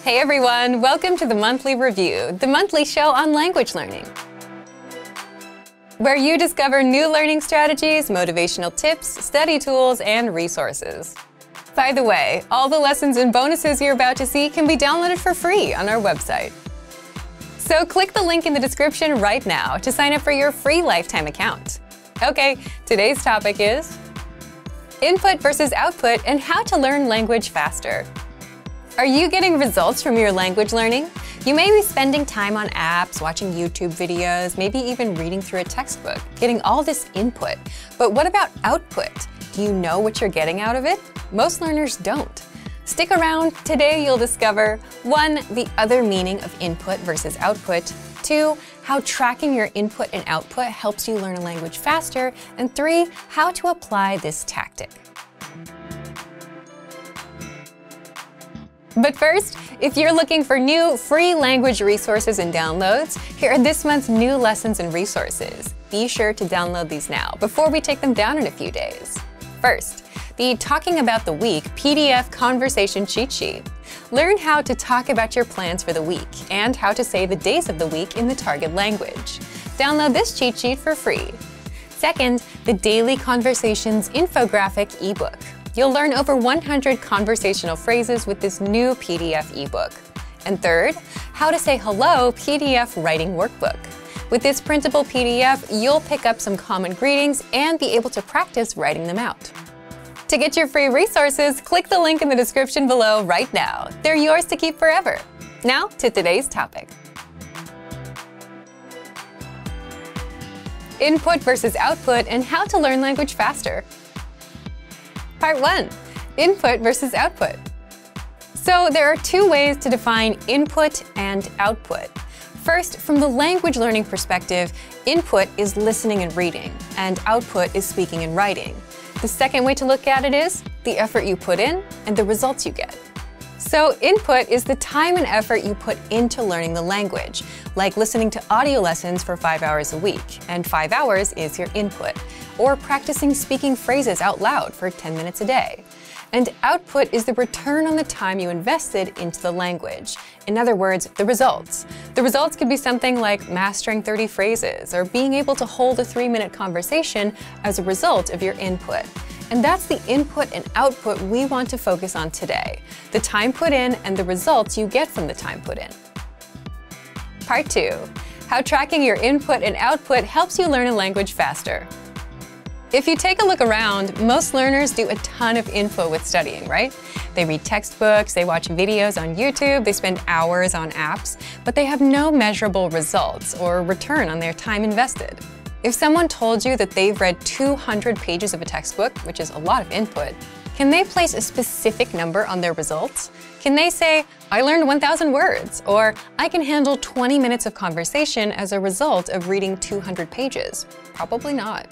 Hey everyone, welcome to the Monthly Review, the monthly show on language learning, where you discover new learning strategies, motivational tips, study tools, and resources. By the way, all the lessons and bonuses you're about to see can be downloaded for free on our website. So click the link in the description right now to sign up for your free lifetime account. Okay, today's topic is input versus output and how to learn language faster. Are you getting results from your language learning? You may be spending time on apps, watching YouTube videos, maybe even reading through a textbook, getting all this input. But what about output? Do you know what you're getting out of it? Most learners don't. Stick around. Today you'll discover 1. The other meaning of input versus output, 2. How tracking your input and output helps you learn a language faster, and 3. How to apply this tactic. But first, if you're looking for new free language resources and downloads, here are this month's new lessons and resources. Be sure to download these now before we take them down in a few days. First, the Talking About the Week PDF Conversation Cheat Sheet. Learn how to talk about your plans for the week and how to say the days of the week in the target language. Download this cheat sheet for free. Second, the Daily Conversations Infographic ebook. You'll learn over 100 conversational phrases with this new PDF ebook. And third, How to Say Hello PDF Writing Workbook. With this printable PDF, you'll pick up some common greetings and be able to practice writing them out. To get your free resources, click the link in the description below right now. They're yours to keep forever. Now to today's topic. Input versus output and how to learn language faster. Part 1. Input versus output. So there are two ways to define input and output. First, from the language learning perspective, input is listening and reading, and output is speaking and writing. The second way to look at it is the effort you put in and the results you get. So input is the time and effort you put into learning the language, like listening to audio lessons for 5 hours a week, and 5 hours is your input, or practicing speaking phrases out loud for 10 minutes a day. And output is the return on the time you invested into the language. In other words, the results. The results could be something like mastering 30 phrases or being able to hold a 3-minute conversation as a result of your input. And that's the input and output we want to focus on today, the time put in and the results you get from the time put in. Part 2. How tracking your input and output helps you learn a language faster. If you take a look around, most learners do a ton of info with studying, right? They read textbooks, they watch videos on YouTube, they spend hours on apps, but they have no measurable results or return on their time invested. If someone told you that they've read 200 pages of a textbook, which is a lot of input, can they place a specific number on their results? Can they say, I learned 1,000 words, or I can handle 20 minutes of conversation as a result of reading 200 pages? Probably not.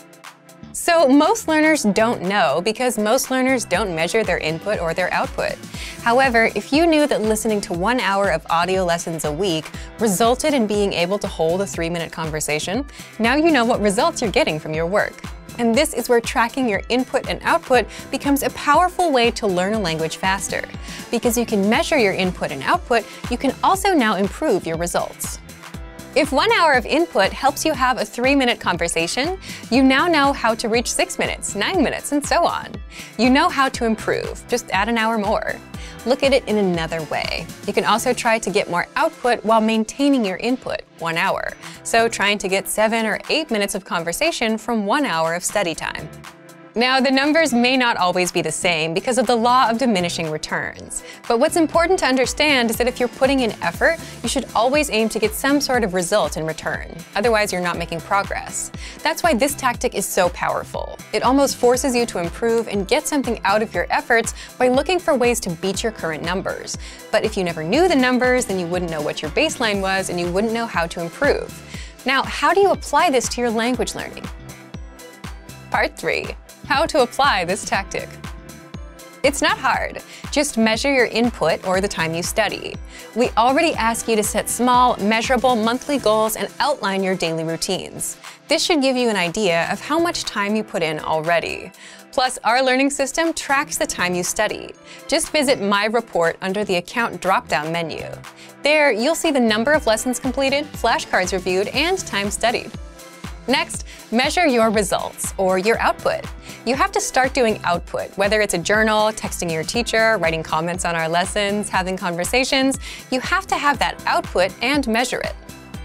So most learners don't know because most learners don't measure their input or their output. However, if you knew that listening to 1 hour of audio lessons a week resulted in being able to hold a 3-minute conversation, now you know what results you're getting from your work. And this is where tracking your input and output becomes a powerful way to learn a language faster. Because you can measure your input and output, you can also now improve your results. If 1 hour of input helps you have a 3-minute conversation, you now know how to reach 6 minutes, 9 minutes, and so on. You know how to improve, just add an hour more. Look at it in another way. You can also try to get more output while maintaining your input, 1 hour. So trying to get 7 or 8 minutes of conversation from 1 hour of study time. Now, the numbers may not always be the same because of the law of diminishing returns. But what's important to understand is that if you're putting in effort, you should always aim to get some sort of result in return. Otherwise, you're not making progress. That's why this tactic is so powerful. It almost forces you to improve and get something out of your efforts by looking for ways to beat your current numbers. But if you never knew the numbers, then you wouldn't know what your baseline was and you wouldn't know how to improve. Now, how do you apply this to your language learning? Part 3. How to apply this tactic. It's not hard. Just measure your input or the time you study. We already ask you to set small, measurable monthly goals and outline your daily routines. This should give you an idea of how much time you put in already. Plus, our learning system tracks the time you study. Just visit My Report under the Account drop-down menu. There, you'll see the number of lessons completed, flashcards reviewed, and time studied. Next, measure your results, or your output. You have to start doing output, whether it's a journal, texting your teacher, writing comments on our lessons, having conversations. You have to have that output and measure it.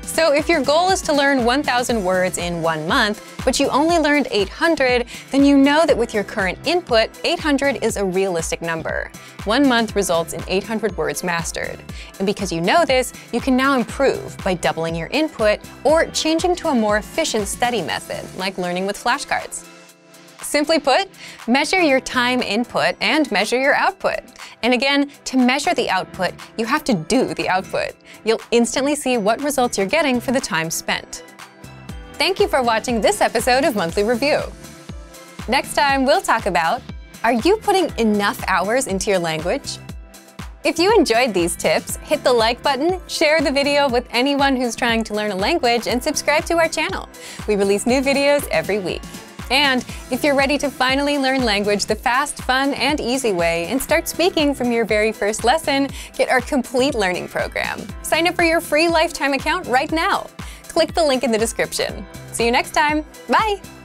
So if your goal is to learn 1,000 words in 1 month, but you only learned 800, then you know that with your current input, 800 is a realistic number. 1 month results in 800 words mastered. And because you know this, you can now improve by doubling your input or changing to a more efficient study method, like learning with flashcards. Simply put, measure your time input and measure your output. And again, to measure the output, you have to do the output. You'll instantly see what results you're getting for the time spent. Thank you for watching this episode of Monthly Review. Next time, we'll talk about, are you putting enough hours into your language? If you enjoyed these tips, hit the like button, share the video with anyone who's trying to learn a language, and subscribe to our channel. We release new videos every week. And if you're ready to finally learn language the fast, fun, and easy way and start speaking from your very first lesson, get our complete learning program. Sign up for your free lifetime account right now. Click the link in the description. See you next time. Bye!